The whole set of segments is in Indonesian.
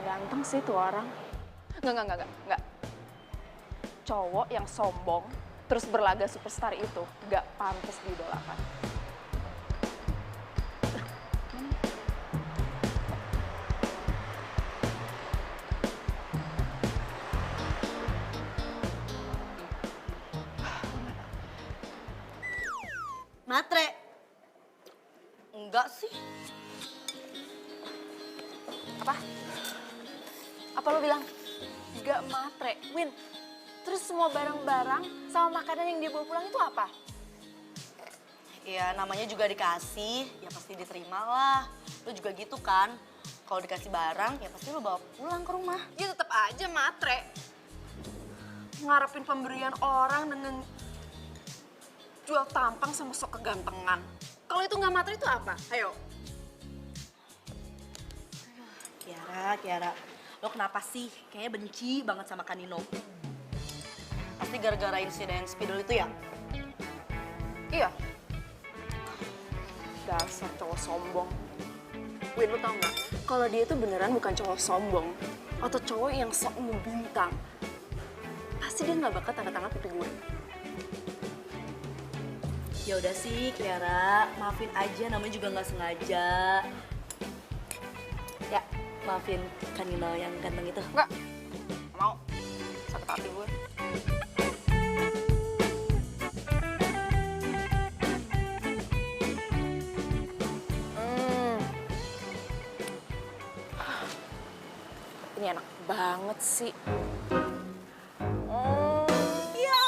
Ganteng sih tuh orang. Enggak. Cowok yang sombong, terus berlaga superstar itu gak pantas diidolakan. Matre. Enggak sih. Apa? Apa lo bilang? Gak matre, Win. Terus semua barang-barang sama makanan yang dia bawa pulang itu apa? Ya namanya juga dikasih, ya pasti diterima lah. Lu juga gitu kan, kalau dikasih barang ya pasti lu bawa pulang ke rumah. Ya tetap aja matre. Ngarepin pemberian orang dengan jual tampang sama sok kegantengan. Kalau itu nggak matre itu apa? Ayo. Kiara, lo kenapa sih? Kayaknya benci banget sama Kanino. Pasti gara-gara insiden spidol itu ya? Iya. Dasar cowok sombong. Win, lu tau nggak? Kalau dia itu beneran bukan cowok sombong atau cowok yang sok membintang, pasti dia nggak bakal tanda tangan pipi gue. Ya udah sih, Kiara, maafin aja, namanya juga nggak sengaja. Ya, maafin Kanino yang ganteng itu. Nggak mau. Sakit hati gue. Ini enak banget sih. Ya,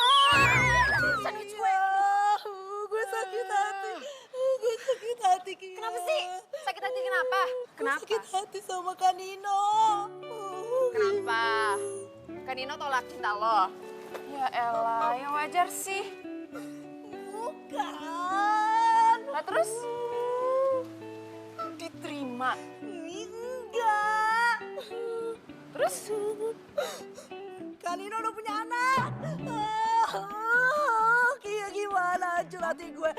sakit gue. Gue sakit hati. Gue sakit hati, Kiara. Kenapa sih? Sakit hati kenapa? Kenapa? Sakit hati sama Kanino. Kenapa? Kan Nino tolak cinta lo. Ya elah, ya wajar sih. Bukan. Lah terus? Diterima. Enggak. Terus? Kanino udah punya anak. Kia gimana hancur hati gue.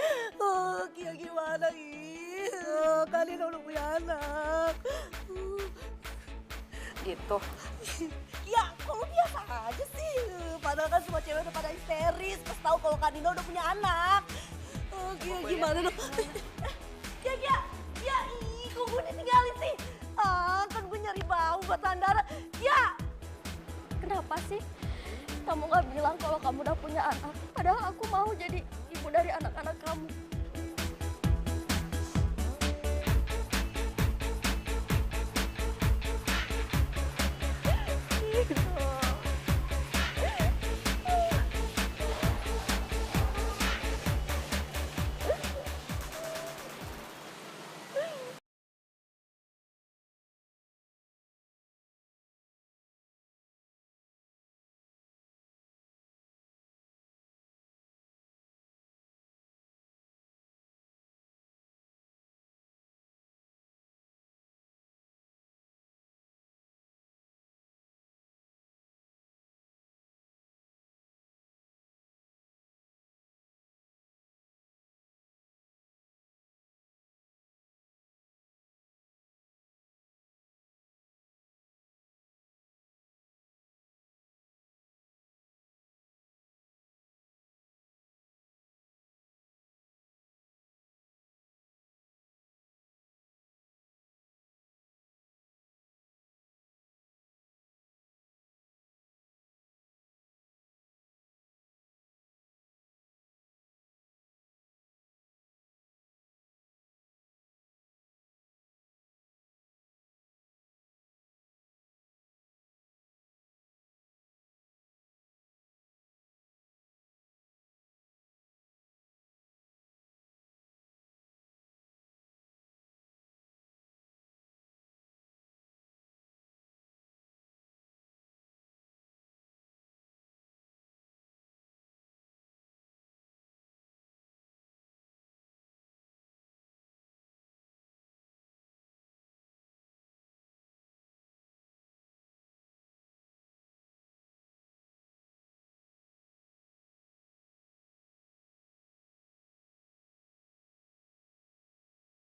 Kia gimana Kanino udah punya anak. Gitu. Ya, kok lu biasa aja sih? Padahal kan semua cewek udah pada histeris pas tahu kalau Kanino udah punya anak. Kia gimana dong? Kia, kok gue ditinggalin sih? Kan gue nyari bau buat Sandara. Ya, Kenapa sih kamu gak bilang kalau kamu udah punya anak? Padahal aku mau jadi ibu dari anak-anak kamu.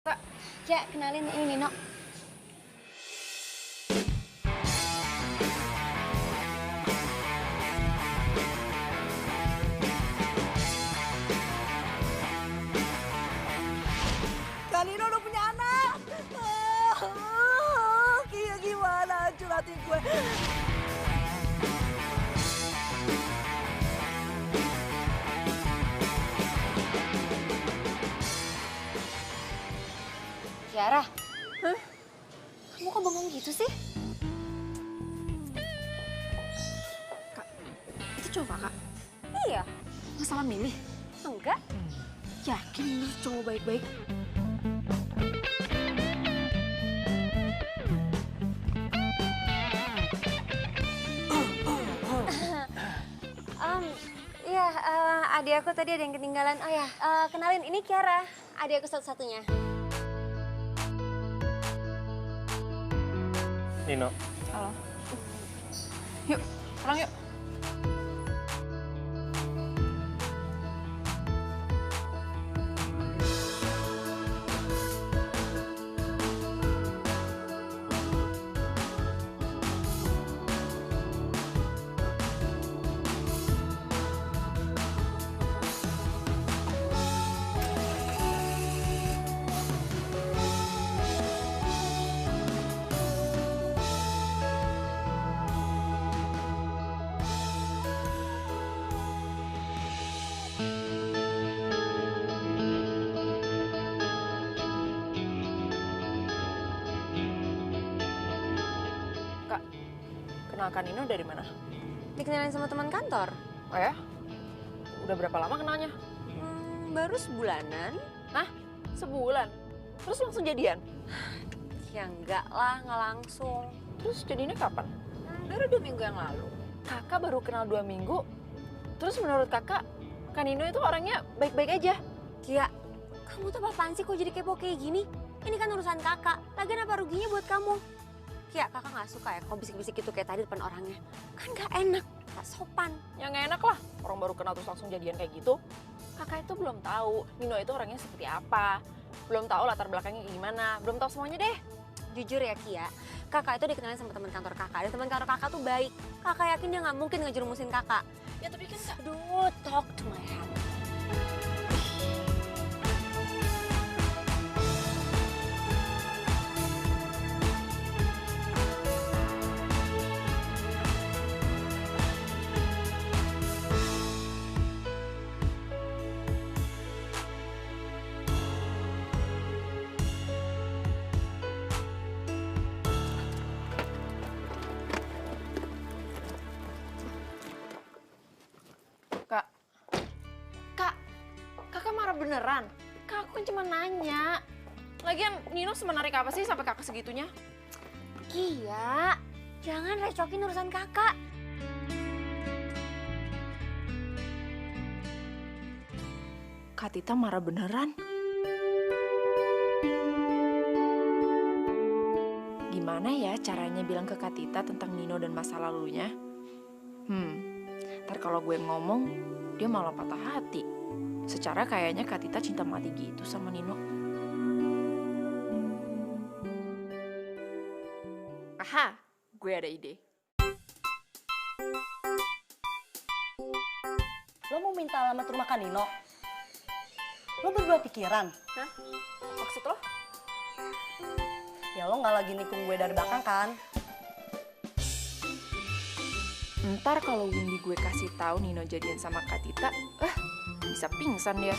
Kak, Ya, kenalin ini Nino. Kanino udah punya anak. Kia gimana hancur hati gue. Kiara. cowok kakak? Iya. Nggak salah milih? Enggak. Yakin bener cowok baik-baik? Iya, adik aku tadi ada yang ketinggalan. Oh ya, kenalin ini Kiara, adik aku satu-satunya. Nino. Halo. Yuk, pulang yuk. Kak, kenalkan Nino dari mana? Dikenalin sama teman kantor. Oh ya? Udah berapa lama kenalnya? Baru sebulanan. Hah? Sebulan? Terus langsung jadian? Ya enggak lah, nggak langsung. Terus jadinya kapan? Baru 2 minggu yang lalu. Kakak baru kenal 2 minggu. Terus menurut kakak, Kak Nino itu orangnya baik-baik aja? Kia, kamu tuh apaan sih kok jadi kepo kayak gini? Ini kan urusan kakak, lagian apa ruginya buat kamu? Kia, kakak nggak suka ya kok bisik-bisik gitu kayak tadi depan orangnya. Kan nggak enak, nggak sopan. Ya nggak enak lah, orang baru kenal terus langsung jadian kayak gitu. Kakak itu belum tahu Nino itu orangnya seperti apa. Belum tahu latar belakangnya gimana, belum tahu semuanya deh. Jujur ya Kia, kakak itu dikenalin sama teman kantor kakak. Dan teman kantor kakak tuh baik. Kakak yakin dia nggak mungkin ngejerumusin kakak. Ya tapi kan Kak, Aduh, talk to my head. Kak, Kak, kakak marah beneran? Kak, aku kan cuma nanya. Lagian Nino semenarik apa sih sampai kakak segitunya? Kia, jangan recokin urusan kakak. Kak Tita marah beneran? Gimana ya caranya bilang ke Kak Tita tentang Nino dan masa lalunya? Ntar kalau gue ngomong, dia malah patah hati. Secara kayaknya Kak Tita cinta mati gitu sama Nino. Aha, gue ada ide. Lo mau minta alamat rumah Kak Nino? Lo berdua pikiran? Hah? Maksud lo? Ya lo nggak lagi nikung gue dari belakang kan? Ntar kalau Windy gue kasih tahu Nino jadian sama Kak Tita, bisa pingsan dia.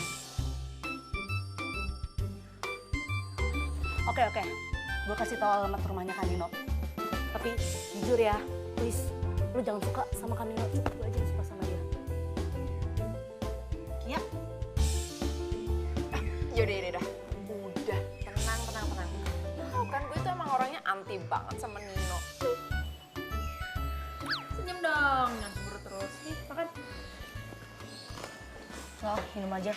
Oke, gue kasih tahu alamat rumahnya Kak Nino. Tapi jujur ya, please, lo jangan suka sama Kak Nino. Gue aja yang suka sama dia. Kia, Yaudah. Udah, tenang. Tahu kan gue tuh emang orangnya anti banget sama Nino. Senyum dong, jangan cemburu terus. Nih, makan. lo minum aja.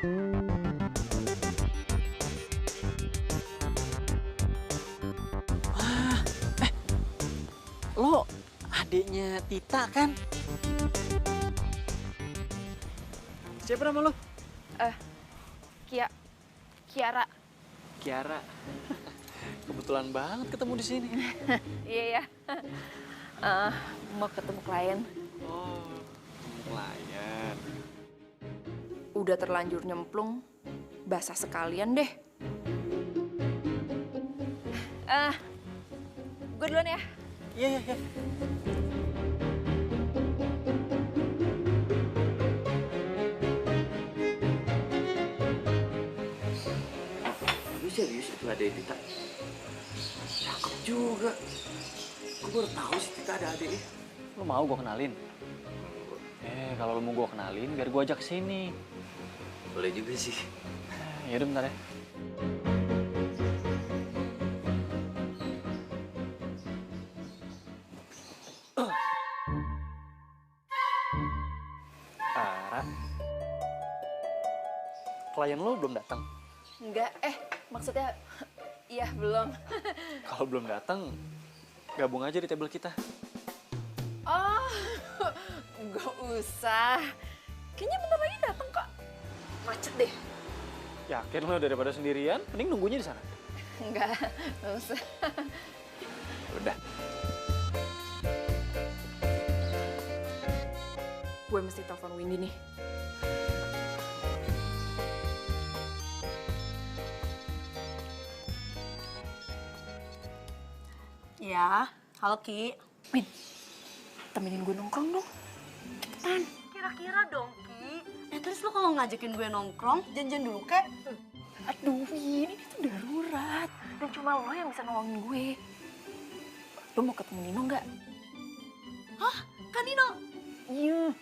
Wah, lo adiknya Tita kan? Siapa nama lo? Kiara. Kiara. Kebetulan banget ketemu di sini. Iya ya. Mau ketemu klien. Oh, klien. Udah terlanjur nyemplung, basah sekalian deh. Gue duluan ya. Iya, iya, iya. Lu serius itu ada Tita? Cakep juga. Gue baru tahu sih Tita ada adiknya. Lo mau gue kenalin? Kalau lo mau gue kenalin, biar gue ajak sini. Boleh juga sih. Yaudah bentar ya. Ara, klien lo belum datang? Enggak, maksudnya, iya belum. Kalau belum datang, gabung aja di table kita. Oh, nggak usah. Kayaknya bentar lagi datang kok. Macet deh. Yakin lo daripada sendirian, mending nunggunya di sana. Enggak usah. Udah. Gue mesti telepon Windy nih. Ya, halo Ki. Win, temenin gue nongkrong dong. Cepetan. Kira-kira dong Ki. Terus lo kalau ngajakin gue nongkrong, janjian dulu kek. Aduh, Win, ini tuh darurat. Dan cuma lo yang bisa nolongin gue. Lo mau ketemu Nino nggak? Hah? Kan Nino? Iya.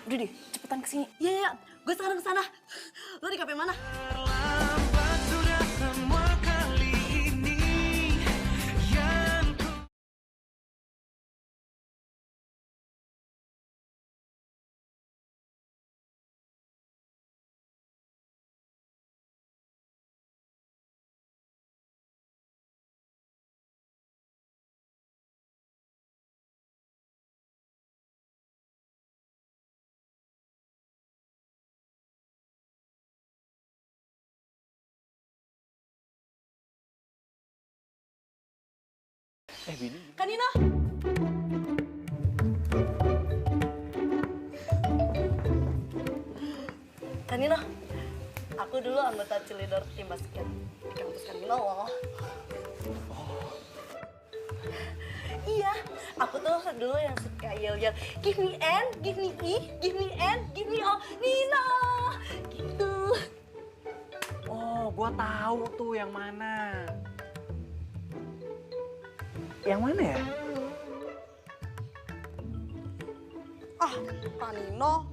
Udah deh, cepetan kesini. Iya, iya. Gue sekarang kesana. Lo di kafe mana? Bini. Kan Nino? Kan Nino? Aku dulu anggota cheerleader tim basket di kampus Kan Nino loh. Iya, aku tuh dulu yang suka yel-yel, give me N, give me E, give me N, give me O, Nino, gitu. Oh, gua tahu tuh yang mana. Yang mana ya? Kak Nino.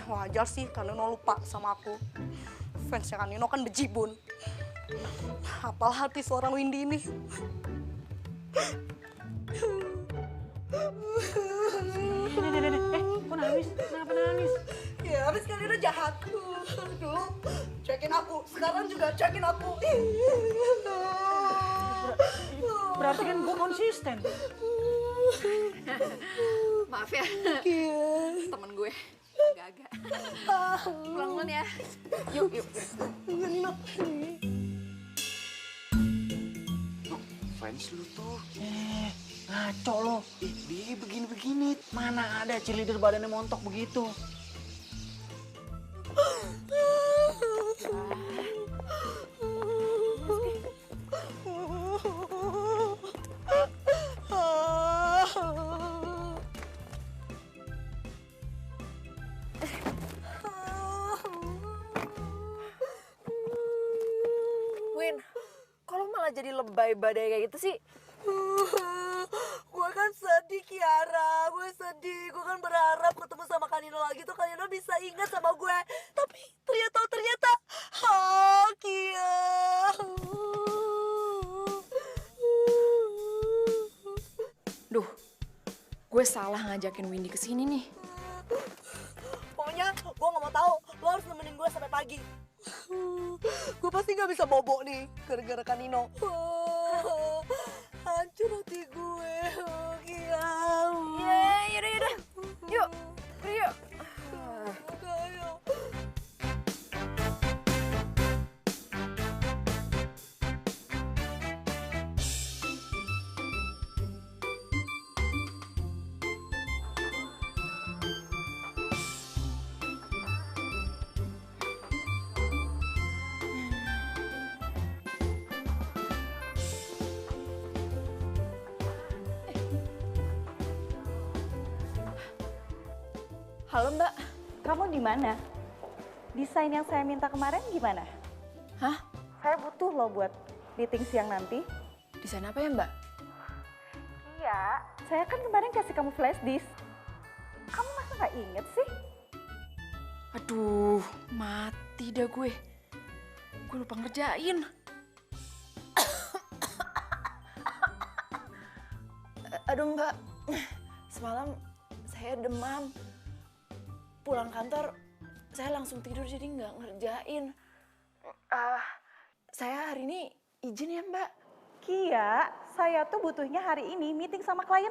Wajar sih Kak Nino lupa sama aku. Fansnya Kak Nino kan bejibun. Apal hati seorang Windy ini. Kok nangis? Kenapa nangis? Ya, habis Kak Nino jahat. Dulu cuekin aku, sekarang juga cuekin aku. Berarti kan gua konsisten. Maaf ya, temen gue agak-agak. Pulang duluan ya. Yuk, yuk. Fans lu tuh. Ngaco lo. Dia begini-begini. Mana ada cheerleader badannya montok begitu? Win, kalau malah jadi lebay badai kayak gitu sih? Gue kan sedih, Kiara. Gue sedih. Gue kan berharap ketemu sama Kanino lagi tuh Kanino bisa ingat sama gue. Tapi ternyata, Kia. Duh, gue salah ngajakin Windy ke sini nih. Pokoknya gue gak mau tahu. nggak bisa bobo nih gara-gara Kak Nino. Hancur hati gue. Kia. Yaudah. Yuk, pergi yuk. Ayo. Halo Mbak. Kamu di mana? Desain yang saya minta kemarin gimana? Hah? Saya butuh loh buat meeting siang nanti. Desain apa ya Mbak? Iya, saya kan kemarin kasih kamu flash disk. Kamu masa nggak inget sih? Aduh, mati dah gue. Gue lupa ngerjain. Aduh Mbak, semalam saya demam. Pulang kantor, saya langsung tidur jadi nggak ngerjain. Saya hari ini izin ya Mbak. Kia, saya tuh butuhnya hari ini meeting sama klien.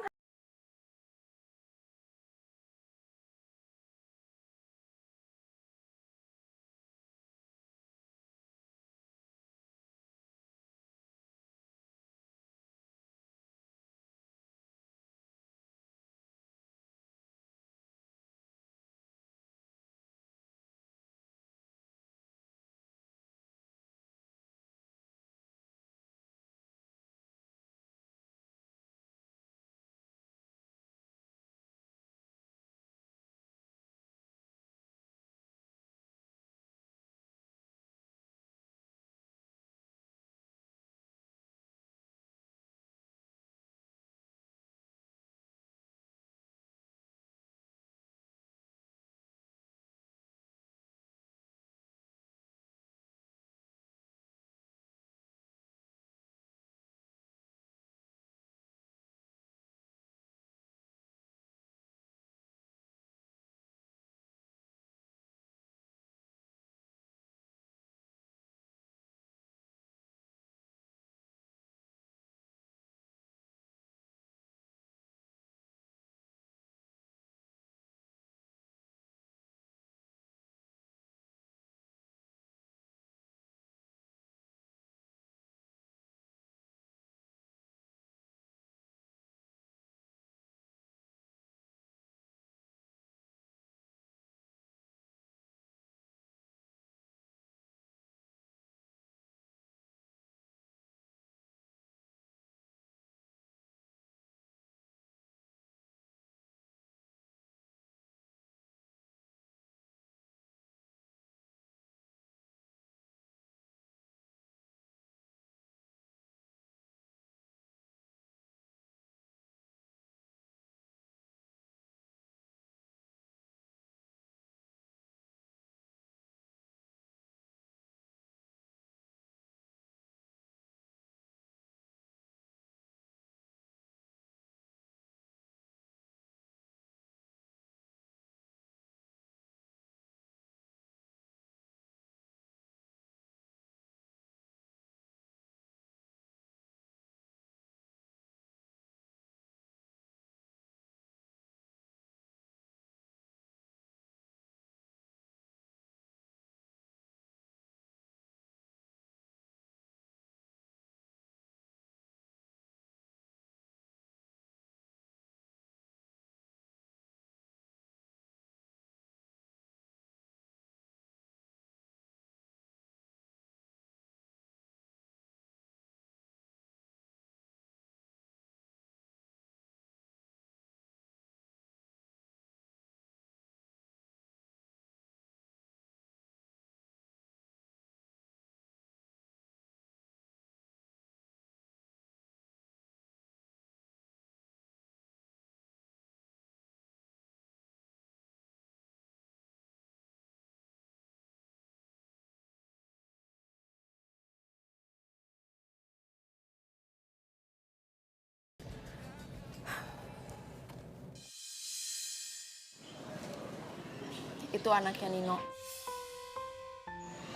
Itu anaknya Nino.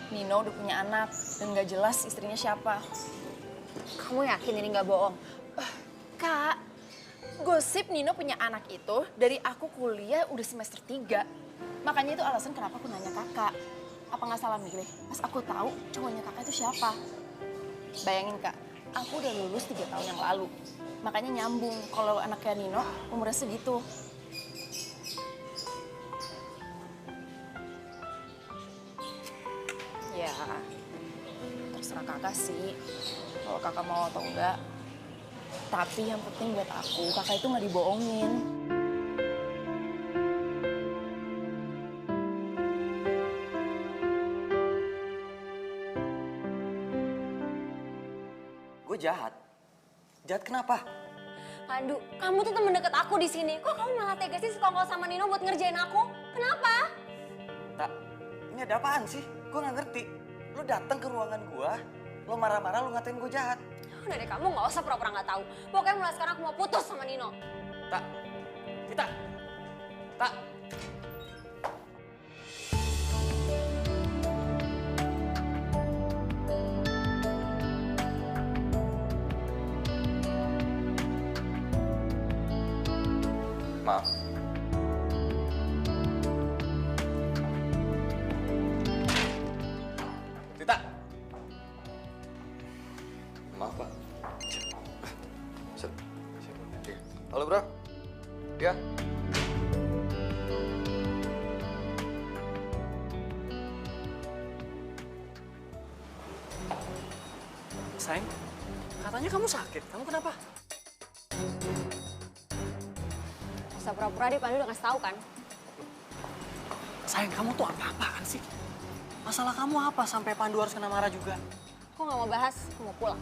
Nino udah punya anak dan gak jelas istrinya siapa. Kamu yakin ini nggak bohong? Kak, gosip Nino punya anak itu dari aku kuliah udah semester 3. Makanya itu alasan kenapa aku nanya kakak. Apa nggak salah milih? Pas aku tahu cowoknya kakak itu siapa. Bayangin kak, aku udah lulus 3 tahun yang lalu. Makanya nyambung kalau anaknya Nino umurnya segitu. Ya, terserah kakak sih. Kalau kakak mau atau enggak. Tapi yang penting buat aku, kakak itu nggak dibohongin. Gue jahat. Jahat kenapa? Pandu, kamu tuh temen deket aku di sini. Kok kamu malah tega sih sekongkol sama Nino buat ngerjain aku? Kenapa? Tak, ini ada apaan sih? Gue nggak ngerti. Lo datang ke ruangan gue, lo marah-marah, lo ngatain gue jahat. Udah deh, kamu nggak usah pura-pura nggak tahu. Pokoknya mulai sekarang aku mau putus sama Nino. Tak, Tita, tak. Maaf. Tita. Maaf, Pak. Halo, Bro. Ya. Sayang, katanya kamu sakit. Kamu kenapa? Usah pura-pura deh, Pandu udah ngasih tahu kan? Sayang, kamu tuh apa-apaan sih? Masalah kamu apa sampai Pandu harus kena marah juga? Aku nggak mau bahas, aku mau pulang.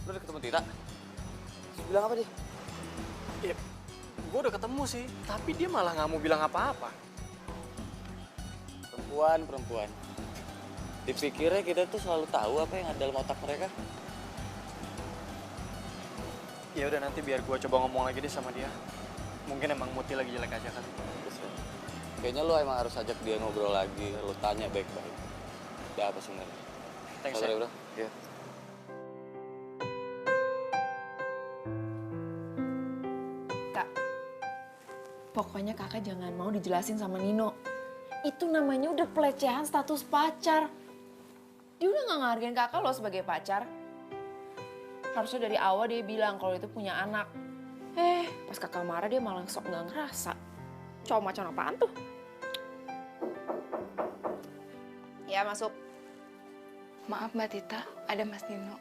Lo udah ketemu Tita? Bilang apa dia? Iya, gue udah ketemu sih. Tapi dia malah nggak mau bilang apa-apa. Perempuan. Dipikirnya kita tuh selalu tahu apa yang ada dalam otak mereka. Ya udah, nanti biar gue coba ngomong lagi deh sama dia. Mungkin emang Muti lagi jelek aja kan. Kayaknya lo emang harus ajak dia ngobrol lagi, lo tanya baik-baik. Ada apa sebenarnya? Thanks, Sabar ya. ya, Bro. Iya. Kak, pokoknya kakak jangan mau dijelasin sama Nino. Itu namanya udah pelecehan status pacar. Dia udah gak ngehargain kakak loh sebagai pacar. Harusnya dari awal dia bilang kalau itu punya anak. Pas kakak marah dia malah sok gak ngerasa. Cowok macam apaan tuh? Ya, masuk. Maaf Mbak Tita, ada Mas Nino.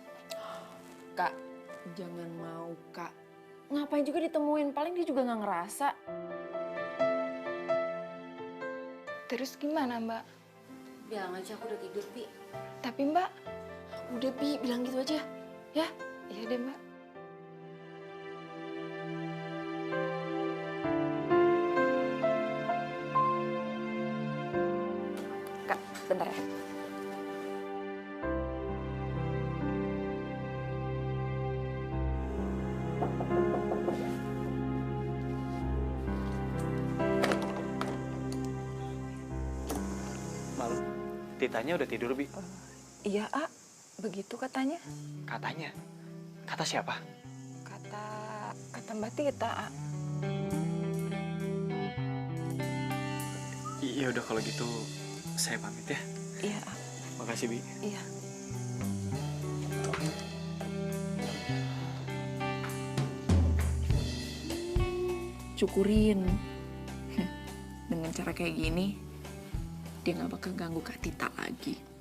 Kak, jangan mau, Kak. Ngapain juga ditemuin, paling dia juga gak ngerasa. Terus gimana Mbak? Bilang aja aku udah tidur, Pi. Tapi Mbak, Udah, Pi, bilang gitu aja. Ya, iya deh Mbak. Kak, bentar ya. Malu. Titanya udah tidur, Bi. Iya A, begitu katanya. Katanya. Kata siapa? Kata Mbak Tita A. Iya udah, kalau gitu saya pamit ya. Iya A, Makasih, Bi. iya. Syukurin. Dengan cara kayak gini, dia gak bakal ganggu Kak Tita lagi.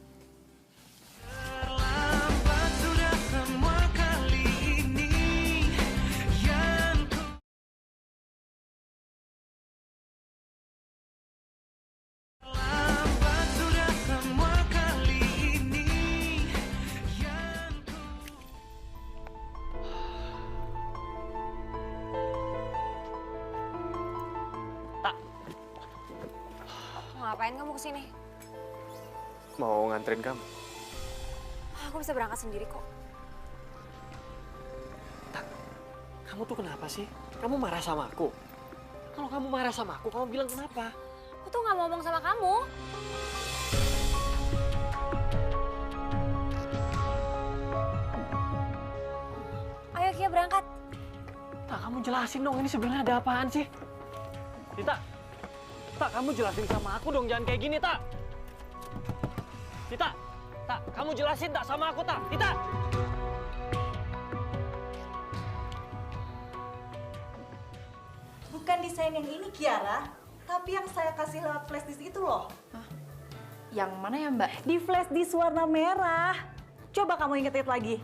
Ngapain kamu kesini? Mau nganterin kamu? Aku bisa berangkat sendiri kok. Tak, kamu tuh kenapa sih? Kamu marah sama aku? Kalau kamu marah sama aku, kamu bilang kenapa? Aku tuh nggak mau ngomong sama kamu. Ayo Kia berangkat. Tak, kamu jelasin dong ini sebenarnya ada apaan sih? Tita, Tak, kamu jelasin sama aku dong, jangan kayak gini, Tak. Tita, Tak, kamu jelasin Tak sama aku, Tak. Tita. Bukan desain yang ini Kiara, tapi yang saya kasih lewat flash disk itu loh. Yang mana ya Mbak? Di flash disk warna merah. Coba kamu inget-inget lagi.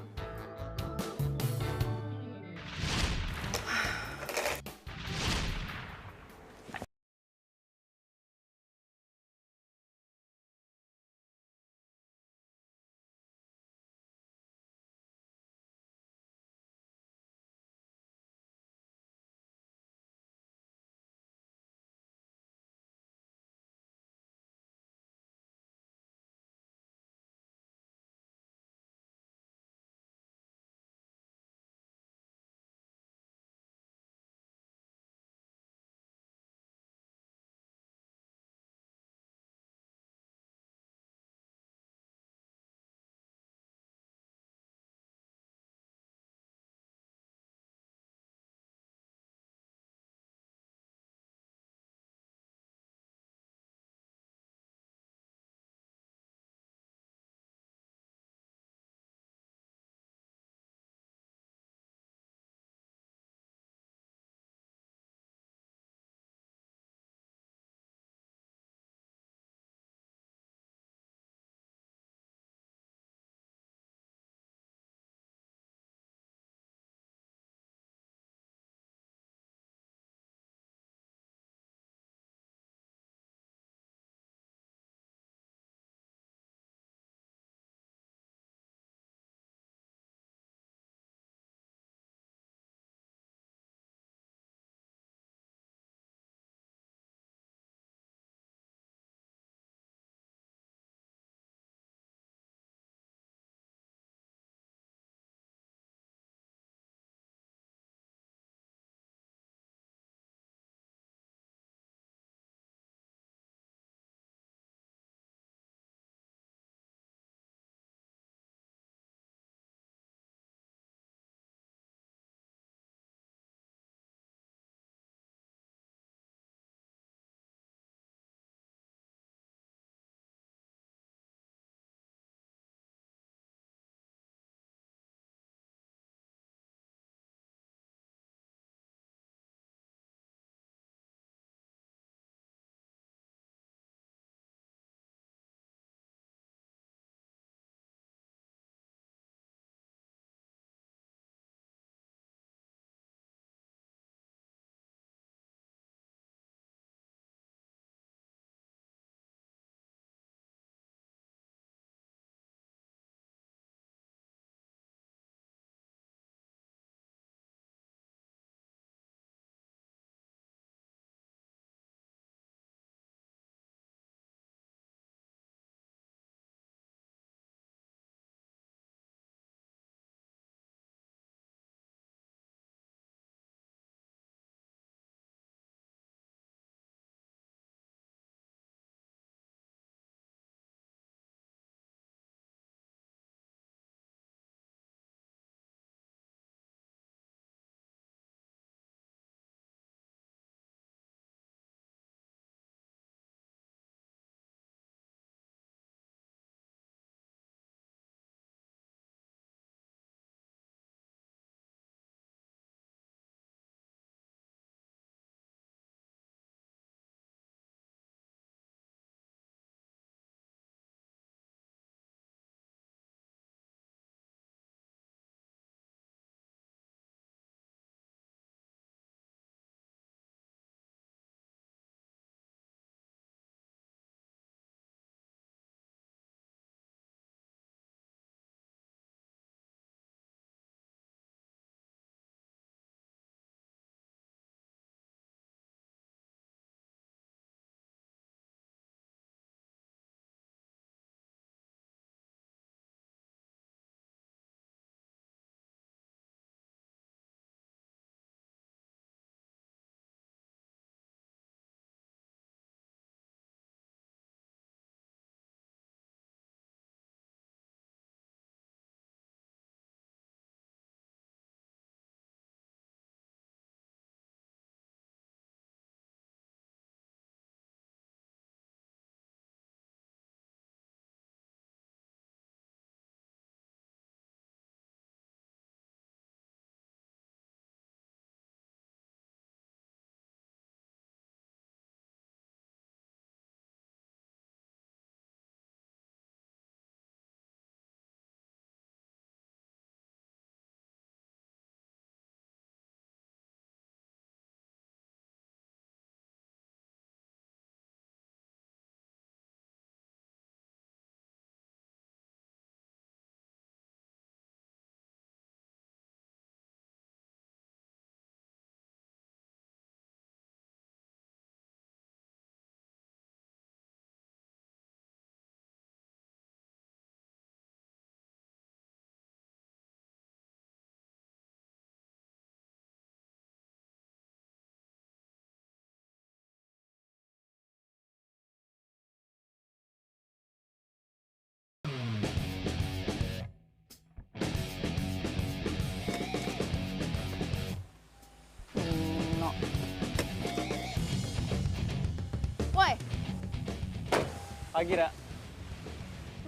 Pagi, Ra.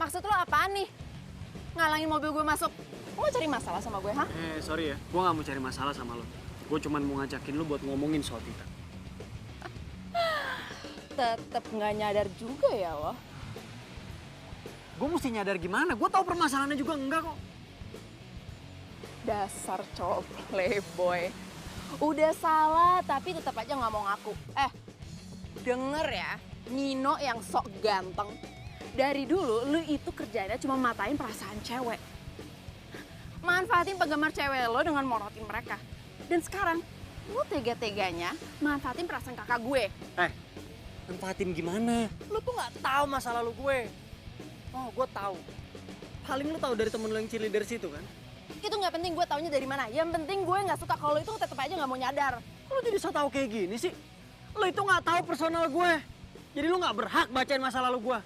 Maksud lo apaan nih? Ngalangin mobil gue masuk. Lo mau cari masalah sama gue, ha? Sorry ya, gue gak mau cari masalah sama lo. Gue cuma mau ngajakin lo buat ngomongin soal Tita. Tetep nggak nyadar juga ya lo. Gue mesti nyadar gimana? Gue tahu permasalahannya juga enggak kok. Dasar cowok playboy. Udah salah tapi tetap aja nggak mau ngaku. Denger ya, Nino yang sok ganteng. Dari dulu lu itu kerjanya cuma matain perasaan cewek. Manfaatin penggemar cewek lo dengan morotin mereka. Dan sekarang lu tega-teganya manfaatin perasaan kakak gue. Manfaatin gimana? Lo tuh nggak tahu masa lalu gue. Oh, gue tahu. Paling lo tahu dari temen lo yang cheerleader situ kan? Itu nggak penting gue taunya dari mana. Yang penting gue nggak suka kalau itu tetap aja nggak mau nyadar. Lo jadi so tau kayak gini sih? Lo itu nggak tahu personal gue. Jadi lo nggak berhak bacain masa lalu gue.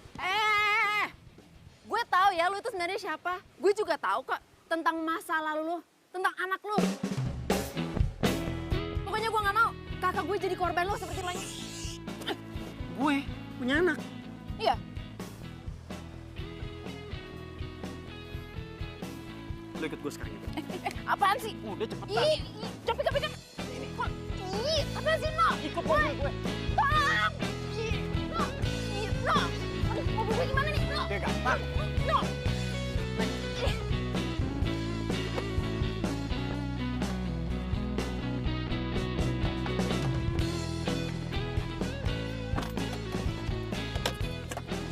Gue tahu ya lu itu sebenarnya siapa. Gue juga tahu kok tentang masa lalu lu, tentang anak lu. Pokoknya gue nggak mau kakak gue jadi korban lo seperti lo. Gue punya anak. Iya. Lo ikut gue sekarang ya. Apaan sih? Udah cepetan. Cepet. Ini kok? Apaan sih, No? Ikut mobil gue. Tolong! No! Aduh, mobil gue gimana nih, No? Dia gampang. No!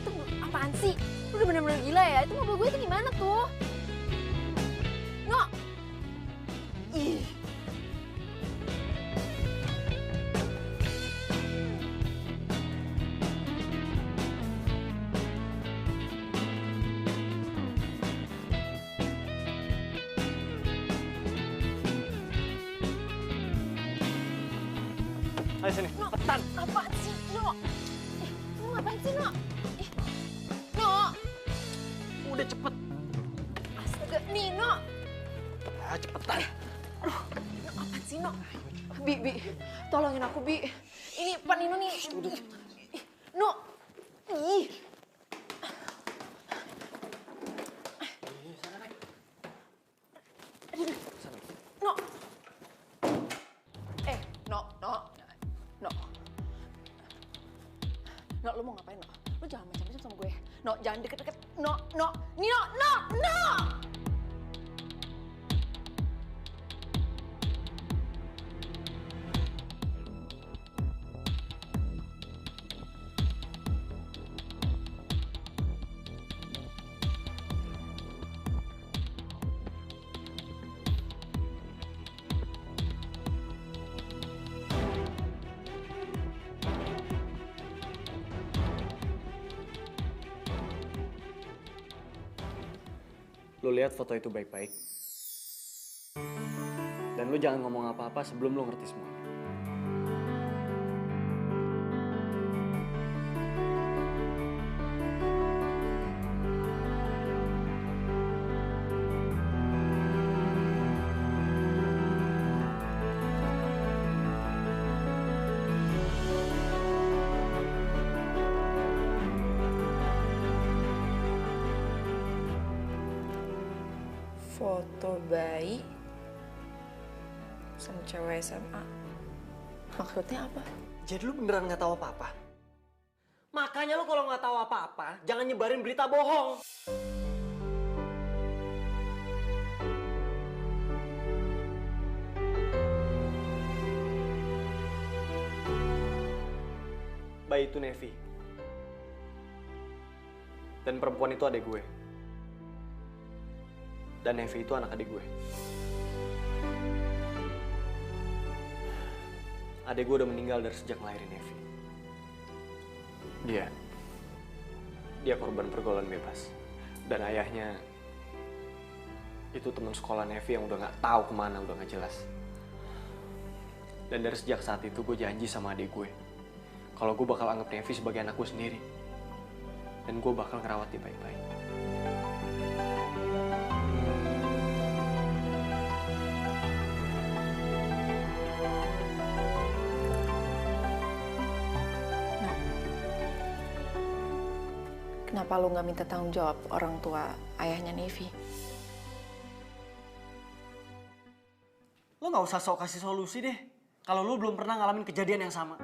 Itu apaan sih? Lu udah bener-bener gila ya? Itu mobil gue itu gimana tuh? No! Ih. Ayo sini, No, cepetan. apaan sih, No? Lu ngapain sih, No? No! Udah cepet. Astaga, Nino! Cepetan. Aduh, No, apaan sih, No? Bi, tolongin aku, Bi. Ini Pak Nino nih. No! Ih! No! No, lu mau ngapain, No? Lu jangan macam-macam sama gue. No, jangan deket-deket. No! Nino, no! Lo lihat foto itu baik-baik. Dan lo jangan ngomong apa-apa sebelum lo ngerti semua. Foto bayi sama cewek SMA. Maksudnya apa? Jadi lo beneran nggak tahu apa-apa? Makanya lo kalau nggak tahu apa-apa, jangan nyebarin berita bohong. Bayi itu Nevi. Dan perempuan itu adik gue. Dan Nevi itu anak adik gue. Adik gue udah meninggal dari sejak ngelahirin Nevi. Dia korban pergaulan bebas. Dan ayahnya itu teman sekolah Nevi yang udah gak tahu kemana, udah gak jelas. Dan dari sejak saat itu gue janji sama adik gue, kalau gue bakal anggap Nevi sebagai anak gue sendiri. Dan gue bakal ngerawat dia baik-baik. kenapa lu nggak minta tanggung jawab orang tua ayahnya Nevi? Lo nggak usah sok kasih solusi deh. Kalau lo belum pernah ngalamin kejadian yang sama.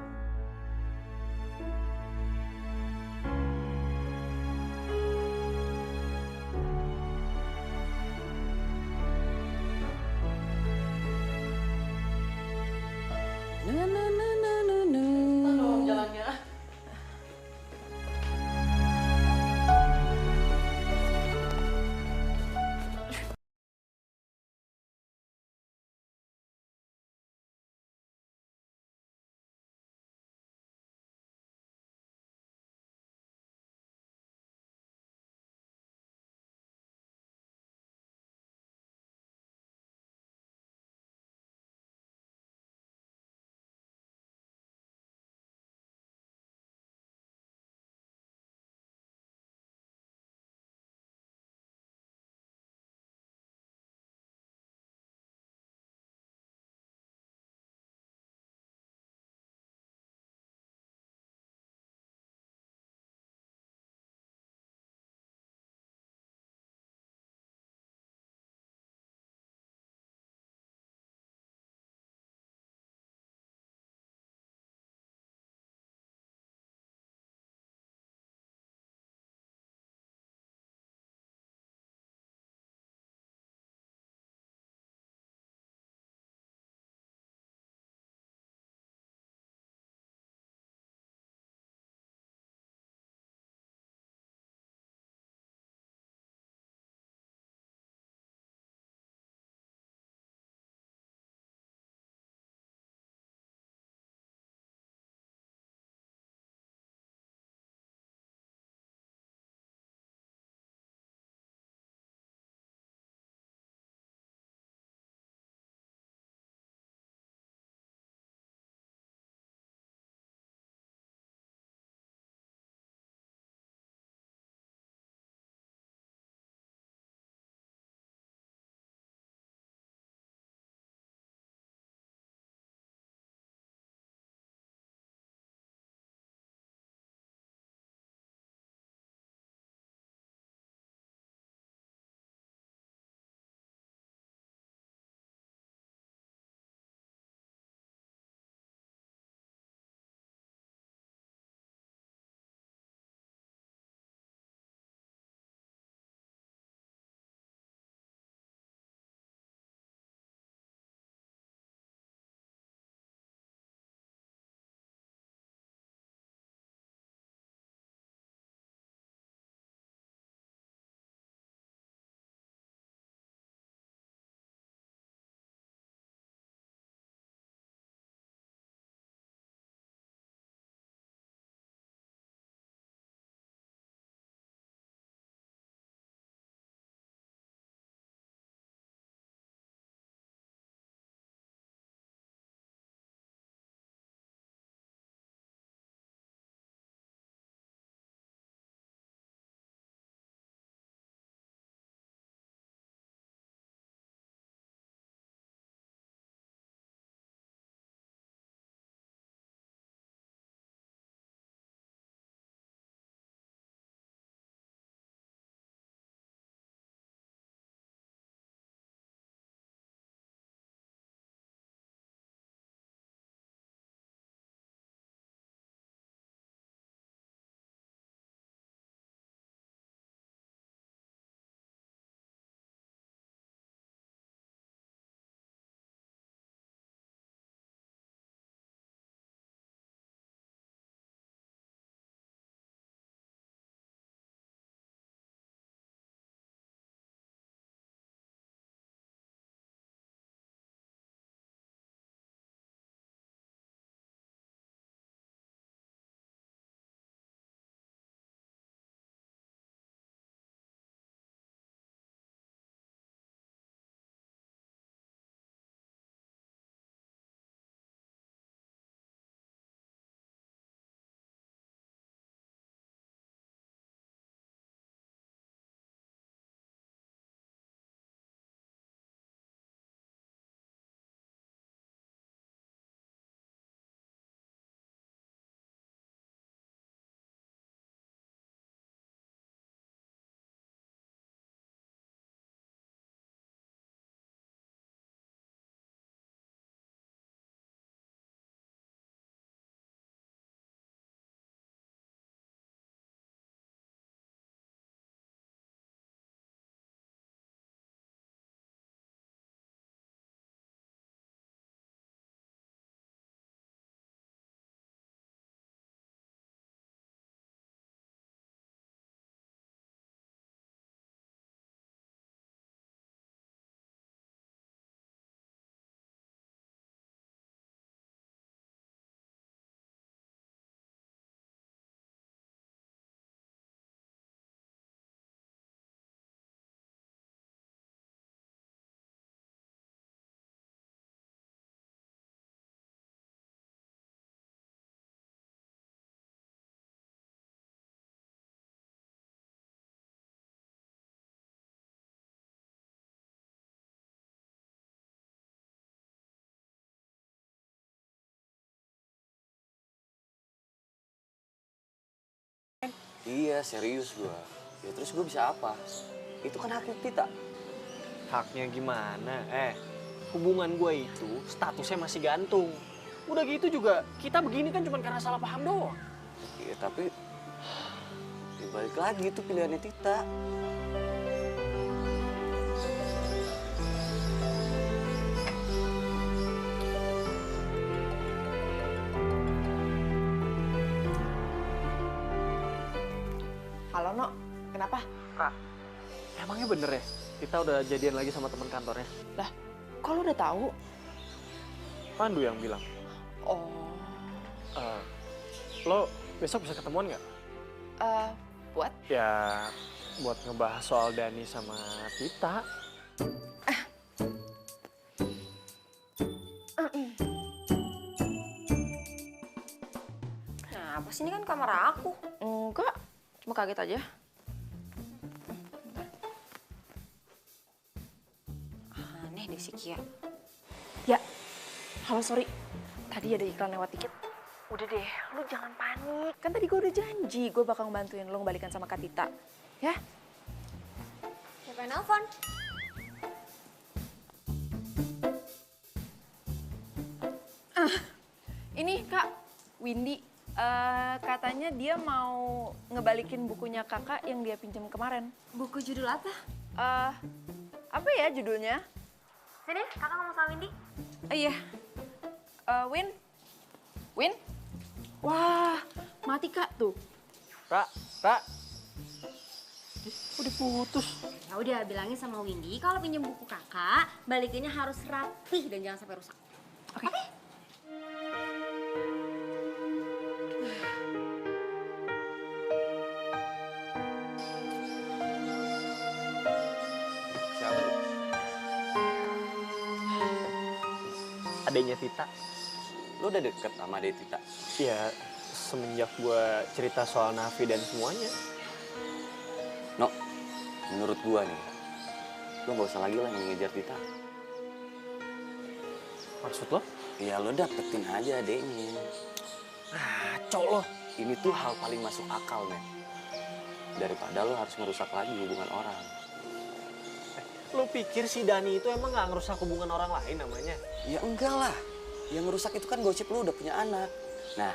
Iya, serius gua. Ya terus gua bisa apa? Itu kan hak Tita. Haknya gimana? Hubungan gue itu statusnya masih gantung. Udah gitu juga kita begini kan cuma karena salah paham doang. Iya, tapi ya balik lagi itu pilihannya Tita. Halo, No. Kenapa? Emangnya bener ya? Kita udah jadian lagi sama teman kantornya. Lah, kok lo udah tahu? Pandu yang bilang. Oh, Lo besok bisa ketemuan nggak? buat? Ya, buat ngebahas soal Dani sama Tita. Kenapa sih, ini kan kamar aku? Enggak, cuma kaget aja. Aneh deh si Kia. Ya, halo sorry. Tadi ada iklan lewat dikit. Udah deh, lu jangan panik. Kan tadi gue udah janji gue bakal ngebantuin lu ngebalikan sama Kak Tita. Ya? Siapa yang nelfon? Ini Kak, Windy. Katanya dia mau ngebalikin bukunya kakak yang dia pinjam kemarin. Buku judul apa? Apa ya judulnya? Sini, kakak ngomong sama Windy. Iya. Win? Win? Wah, mati Kak tuh. Ra. Udah putus. Ya udah, bilangin sama Windy kalau pinjam buku kakak, balikinnya harus rapih dan jangan sampai rusak. Oke. Siapa tuh? Adanya Tita. Lo udah deket sama adek Tita? Ya, semenjak gue cerita soal Nafi dan semuanya. No, menurut gua nih, lo gak usah lagi lah yang ngejar Tita. Maksud lo? Ya lo dapetin aja adeknya. Cok lo. Ini tuh hal paling masuk akal, men. Daripada lo harus merusak lagi hubungan orang. Lo pikir si Dani itu emang gak ngerusak hubungan orang lain namanya? Ya enggak lah. Yang ngerusak itu kan gosip lo udah punya anak. Nah,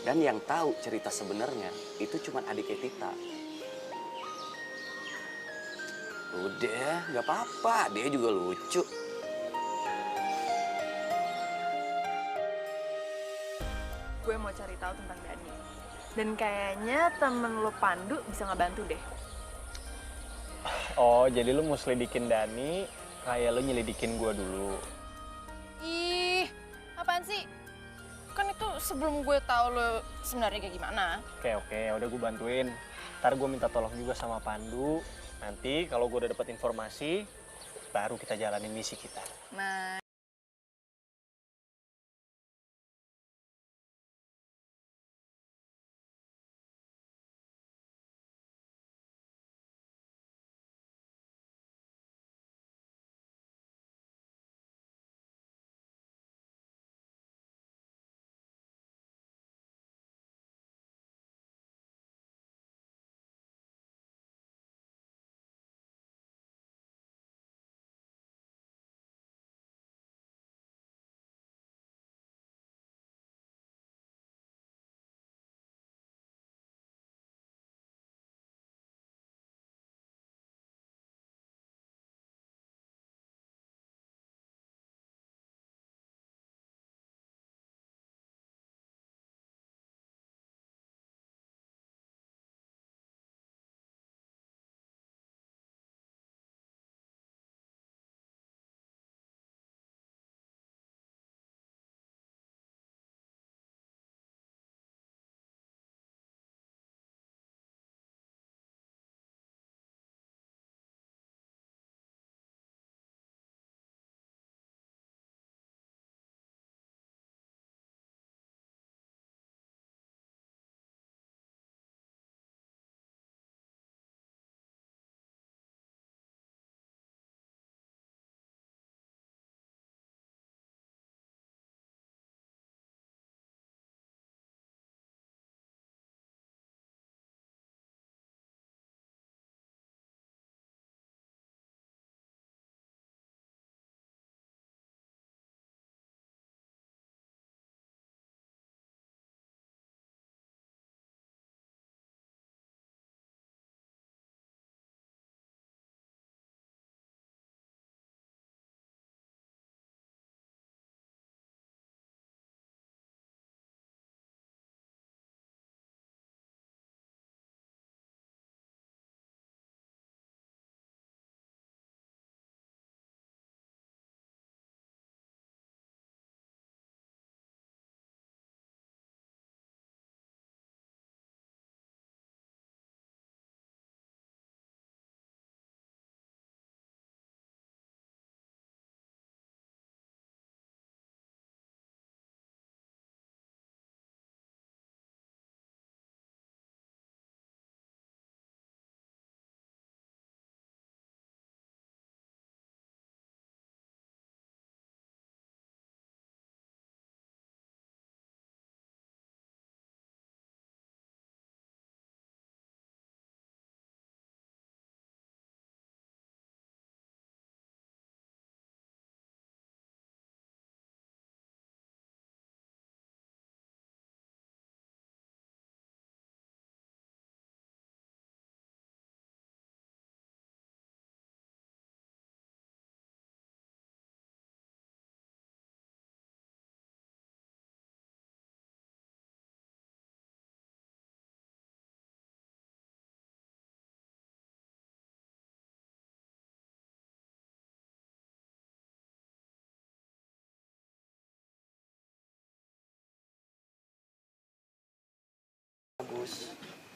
dan yang tahu cerita sebenarnya itu cuma adiknya Tita. Udah, nggak apa-apa. Dia juga lucu. Gue mau cari tahu tentang Dani. Dan kayaknya temen lo Pandu bisa ngebantu deh. Oh, jadi lo mau selidikin Dani, kayak lo nyelidikin gue dulu. Ih, apaan sih? Kan itu sebelum gue tahu lo sebenarnya kayak gimana. Oke, udah gue bantuin. Ntar gue minta tolong juga sama Pandu. Nanti kalau gue udah dapet informasi, baru kita jalanin misi kita. Nah,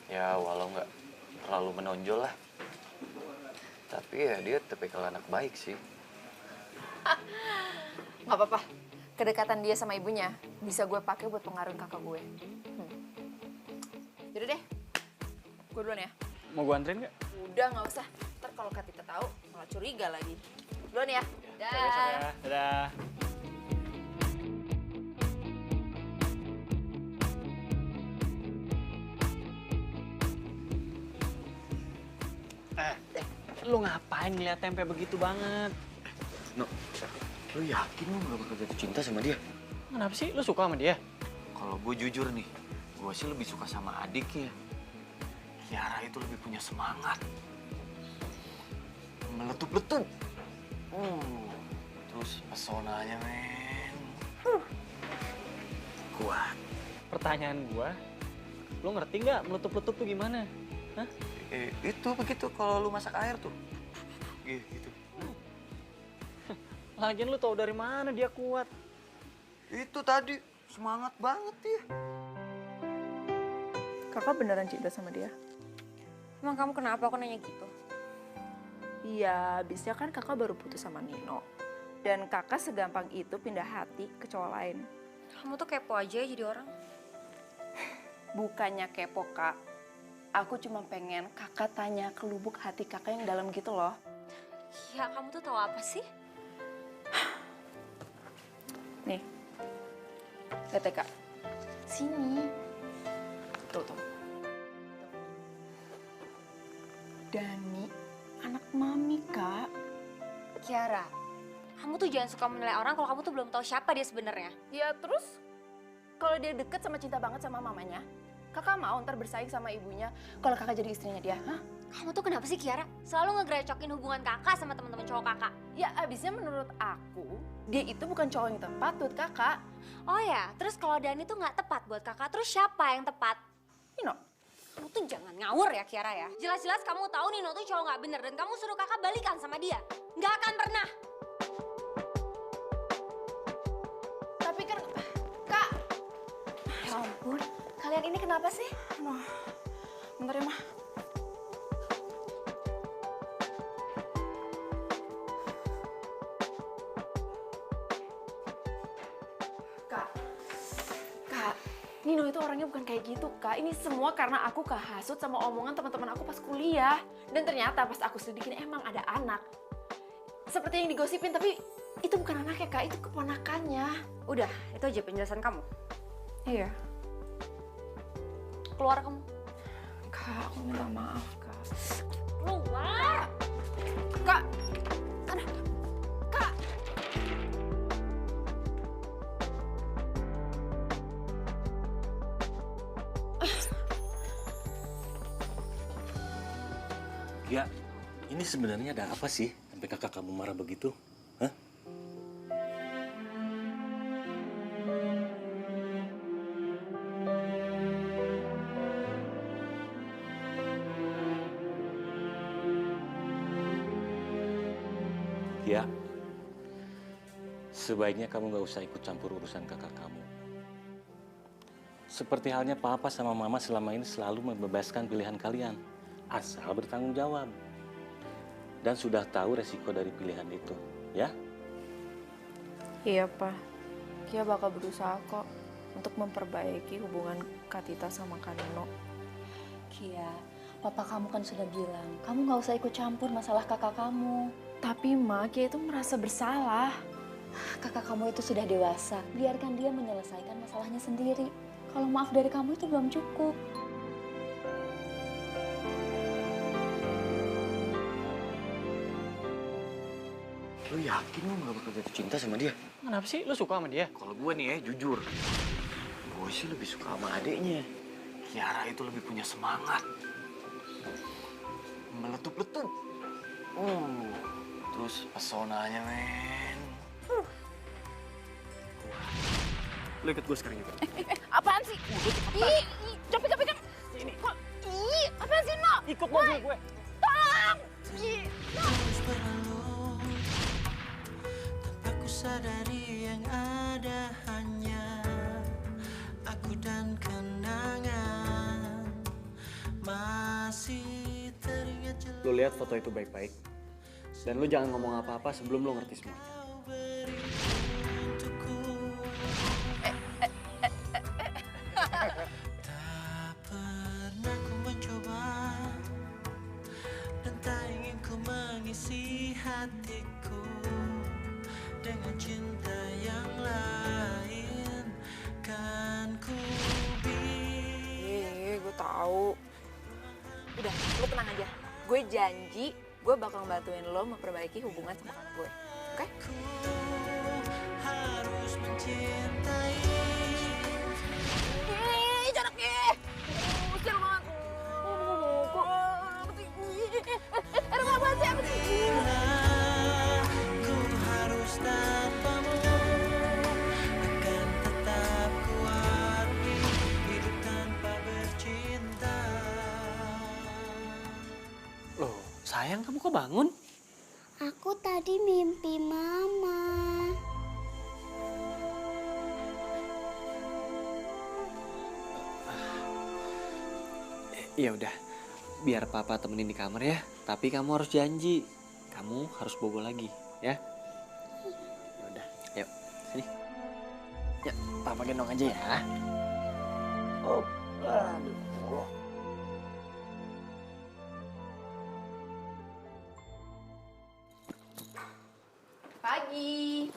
Ya walau nggak terlalu menonjol lah. Tapi ya dia tipikal anak baik sih. Nggak apa-apa. Kedekatan dia sama ibunya bisa gue pakai buat pengaruhin kakak gue. Jadi deh, gue duluan ya. Mau gue anterin nggak? Udah, nggak usah. Ntar kalau Kak Tita tahu malah curiga lagi. Duluan ya. Dah. Dadah. Lu ngapain ngeliat tempe begitu banget? No, lu yakin lu gak bakal jatuh cinta sama dia? Kenapa sih? Lu suka sama dia? Kalau gue jujur nih, gue sih lebih suka sama adiknya. Kiara itu lebih punya semangat. Meletup-letup. Terus pesonanya, men. Kuat. Pertanyaan gua, lu ngerti nggak meletup-letup tuh gimana? Hah? Itu begitu kalau lu masak air tuh. Gitu. Lagian lu tau dari mana dia kuat? Itu tadi, semangat banget dia. Kakak beneran cinta sama dia? Emang kamu kenapa aku nanya gitu? Iya, abisnya kan kakak baru putus sama Nino. Dan kakak segampang itu pindah hati ke cowok lain. Kamu tuh kepo aja ya jadi orang. Bukannya kepo, Kak. Aku cuma pengen kakak tanya ke lubuk hati kakak yang dalam gitu loh. Ya kamu tuh tahu apa sih? Nih, lihat ya, Kak. Sini. Tuh. Dani, anak mami, Kak. Kiara, kamu tuh jangan suka menilai orang kalau kamu tuh belum tahu siapa dia sebenarnya. Ya terus, kalau dia deket sama cinta banget sama mamanya, kakak mau ntar bersaing sama ibunya kalau kakak jadi istrinya dia, hah? Kamu tuh kenapa sih Kiara? Selalu ngegerecokin hubungan kakak sama teman-teman cowok kakak. Ya abisnya menurut aku, dia itu bukan cowok yang tepat buat kakak. Oh ya, terus kalau Dani tuh nggak tepat buat kakak, terus siapa yang tepat? Nino. Kamu tuh jangan ngawur ya Kiara ya. Jelas-jelas kamu tahu Nino tuh cowok nggak bener dan kamu suruh kakak balikan sama dia. Nggak akan pernah. Tapi kan, Kak. Ya ampun, kalian ini kenapa sih? Bentar ya, Mah. Kak, Nino itu orangnya bukan kayak gitu, Kak. Ini semua karena aku kehasut sama omongan teman-teman aku pas kuliah. Dan ternyata pas aku selidikin emang ada anak. Seperti yang digosipin, tapi itu bukan anaknya, Kak. Itu keponakannya. Udah, itu aja penjelasan kamu. Iya. Keluar kamu. Kak, aku minta maaf, Kak. Keluar! Kak! Aduh. Kak! Ya, ini sebenarnya ada apa sih sampai kakak kamu marah begitu? Hah? Ya, sebaiknya kamu nggak usah ikut campur urusan kakak kamu. Seperti halnya papa sama mama selama ini selalu membebaskan pilihan kalian, asal bertanggung jawab. Dan sudah tahu resiko dari pilihan itu, ya? Iya, Pak. Kia bakal berusaha kok untuk memperbaiki hubungan Kak Tita sama Kak Nino. Kia, papa kamu kan sudah bilang, kamu nggak usah ikut campur masalah kakak kamu. Tapi, Ma, Kia itu merasa bersalah. Kakak kamu itu sudah dewasa, biarkan dia menyelesaikan masalahnya sendiri. Kalau maaf dari kamu itu belum cukup. Lu yakin lu gak bakal jatuh cinta sama dia? Kenapa sih? Lu suka sama dia? Kalau gue nih ya, jujur. Gue sih lebih suka sama adiknya. Kiara itu lebih punya semangat. Meletup-letup. Terus pesonanya, men. Lu ikut gue sekarang juga. Apaan sih? Ih, capek. Sini. Kok, apaan sih, No? Ikut mobil gue. Tolong! Sadari yang ada hanya aku dan kenangan lihat foto itu baik-baik. Dan lu jangan ngomong apa-apa sebelum lu ngerti semuanya. Tak pernah ku mencoba dan tak ingin ku mengisi hatiku dengan cinta yang lain. Kan ku Gue tahu. Udah, lu tenang aja. Gue janji, gue bakal bantuin lo memperbaiki hubungan sama kakak gue. Oke? harus mencintai. Jaraknya! Usir banget. Bila ku harus tanpamu, akan tetap ku arungi hidup tanpa bercinta. Loh, sayang kamu kok bangun? Aku tadi mimpi mama. Ya udah, biar papa temenin di kamar ya. Tapi kamu harus janji, kamu harus bobo lagi, ya. Ya udah, yuk sini. Ya, papa gendong aja ya. Oh, aduh. Pagi.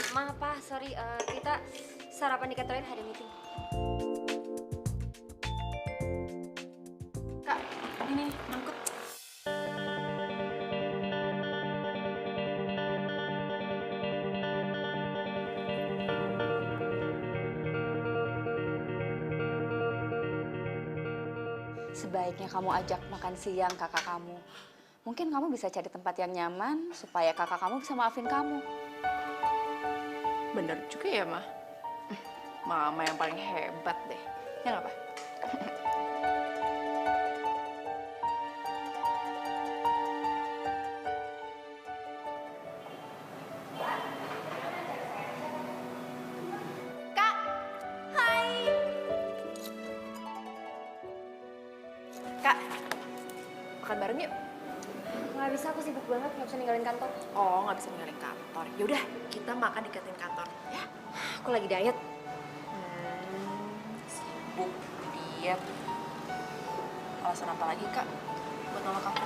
Maaf Pak, sorry, kita sarapan di kantor lain ada meeting. Kak, ini nih, mangkuk. Sebaiknya kamu ajak makan siang kakak kamu. Mungkin kamu bisa cari tempat yang nyaman supaya kakak kamu bisa maafin kamu. Bener juga ya, Ma. Mama yang paling hebat deh. Ya nggak, Pak? Kak, hai. Kak, makan bareng yuk. Nggak bisa, aku sibuk banget, nggak bisa ninggalin kantor. Oh, nggak bisa ninggalin kantor. Yaudah, kita makan di kantin kantor, ya? Aku lagi diet. Sibuk, diet. Alasan apa lagi, Kak? Buat nolak aku?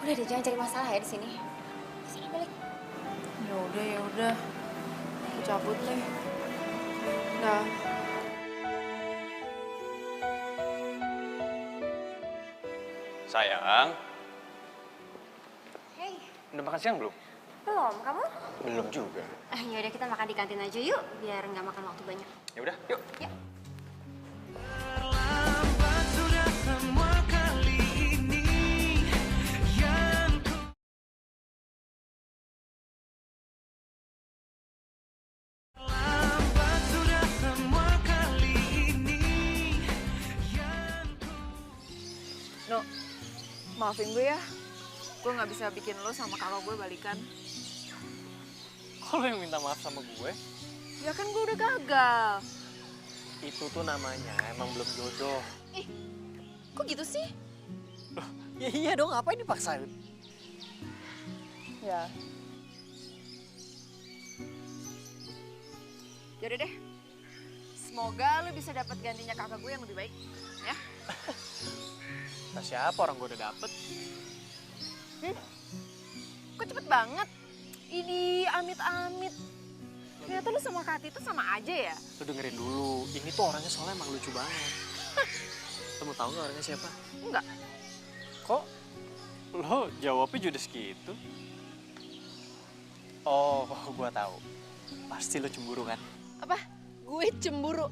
Udah deh, jangan cari masalah ya di sini. Sana balik. Ya udah. Aku cabut nih. Dah. Sayang, Hey, udah makan siang belum? belum, kamu? Belum juga. Ya udah kita makan di kantin aja yuk, biar nggak makan waktu banyak. Ya udah, yuk. Ya. Terlambat sudah semua kali ini yang ku terlambat sudah semua kali ini yang No, maafin gue ya. Gue nggak bisa bikin lo sama kakak gue balikan. Kok lo yang minta maaf sama gue? Ya kan gue udah gagal. Itu tuh namanya emang belum jodoh. Kok gitu sih? Ya iya dong, ngapain dipaksain? Ya. Yaudah deh. Semoga lo bisa dapat gantinya kakak gue yang lebih baik. Ya? Nah, siapa orang gue udah dapet? Kok cepet banget? Ini amit-amit. Ternyata lu sama Kak Tita sama aja ya? Lo dengerin dulu, ini tuh orangnya soalnya emang lucu banget. Lo mau tau gak orangnya siapa? Enggak. Kok lo jawabnya judes gitu? Oh, gue tahu. Pasti lo cemburu kan? Apa? Gue cemburu.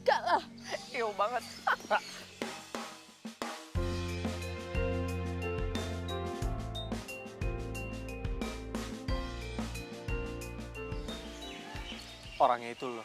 Enggak lah. Ew banget. Orangnya itu lo.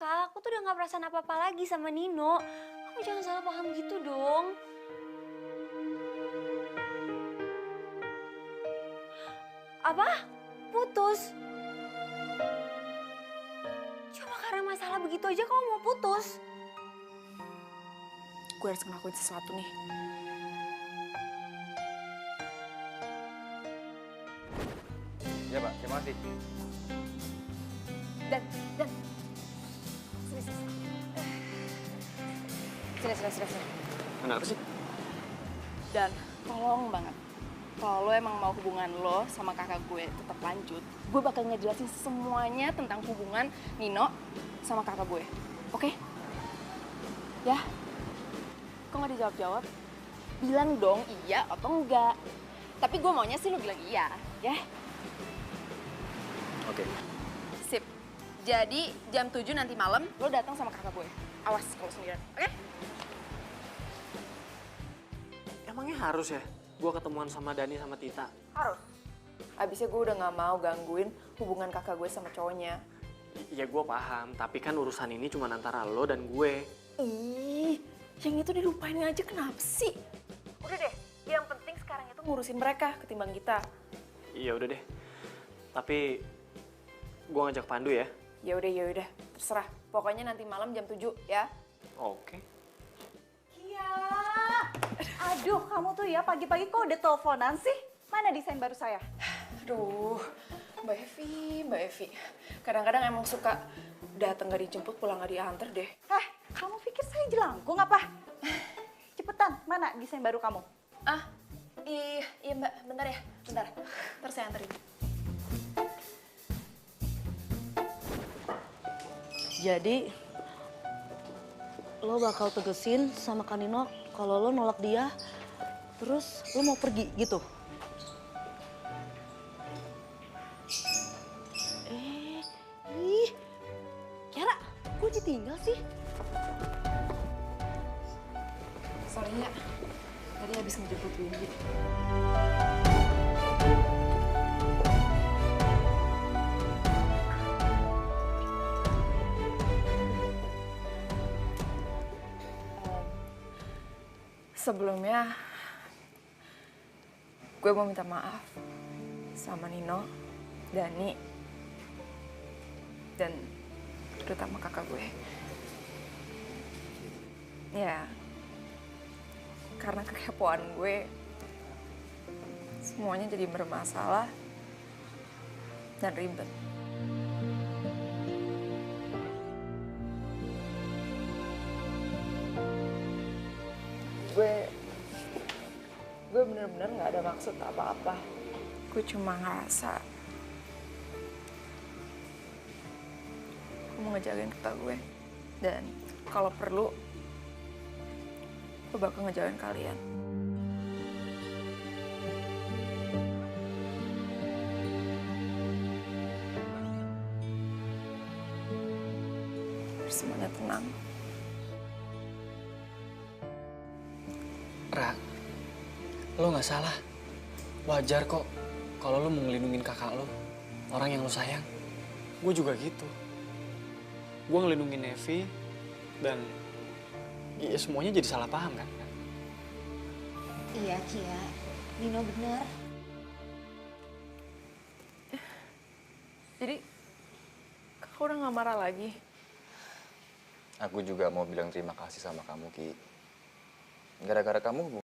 Kak. Aku tuh udah gak perasaan apa-apa lagi sama Nino. Kamu jangan salah paham gitu dong. Apa? Putus? Cuma karena masalah begitu aja kamu mau putus? Gue harus ngelakuin sesuatu nih. Ya Pak, terima kasih. Dan. Sini. Kenapa sih? Dan tolong banget, kalau lo emang mau hubungan lo sama kakak gue tetap lanjut, gue bakal ngejelasin semuanya tentang hubungan Nino sama kakak gue. Oke? Ya? Kok nggak dijawab-jawab? Bilang dong iya atau enggak. Tapi gue maunya sih lo bilang iya, ya? Oke. Sip. Jadi jam 7 nanti malam lo datang sama kakak gue. Awas kalau sendirian, oke? Emangnya harus ya gue ketemuan sama Dani sama Tita? Harus. Abisnya gue udah gak mau gangguin hubungan kakak gue sama cowoknya. Ya gue paham, tapi kan urusan ini cuma antara lo dan gue. Ih, yang itu dilupain aja kenapa sih? Udah deh, yang penting sekarang itu ngurusin mereka ketimbang kita. Iya udah deh. Tapi gue ngajak Pandu ya. Ya udah, terserah. Pokoknya nanti malam jam 7 ya. Oke. Iya. Aduh, kamu tuh ya pagi-pagi kok udah teleponan sih? Mana desain baru saya? Aduh, Mbak Evi. Kadang-kadang emang suka datang gak dijemput, pulang gak diantar deh. Kamu pikir saya jelangkung apa? Cepetan, mana desain baru kamu? Iya Mbak, bentar ya, bentar. Ntar saya anterin. Jadi, lo bakal tegesin sama Kanino kalau lo nolak dia, terus lo mau pergi gitu? Kiara, kok ditinggal sih? Sorry ya, tadi habis ngejemput Windy. Sebelumnya, gue mau minta maaf sama Nino, Dani, dan terutama kakak gue. Ya, karena kekepoan gue, semuanya jadi bermasalah dan ribet. Gue bener-bener gak ada maksud apa-apa. Gue cuma ngerasa gue mau ngejagain kakak gue. Dan kalau perlu, gue bakal ngejagain kalian. Biar semuanya tenang. Ra, lo nggak salah. Wajar kok kalau lo mau ngelindungin kakak lo, orang yang lo sayang. Gue juga gitu. Gue ngelindungin Nevi dan ya semuanya jadi salah paham kan? Iya, Kia. Nino bener. Jadi, kakak udah gak marah lagi? Aku juga mau bilang terima kasih sama kamu, Ki. Gara-gara kamu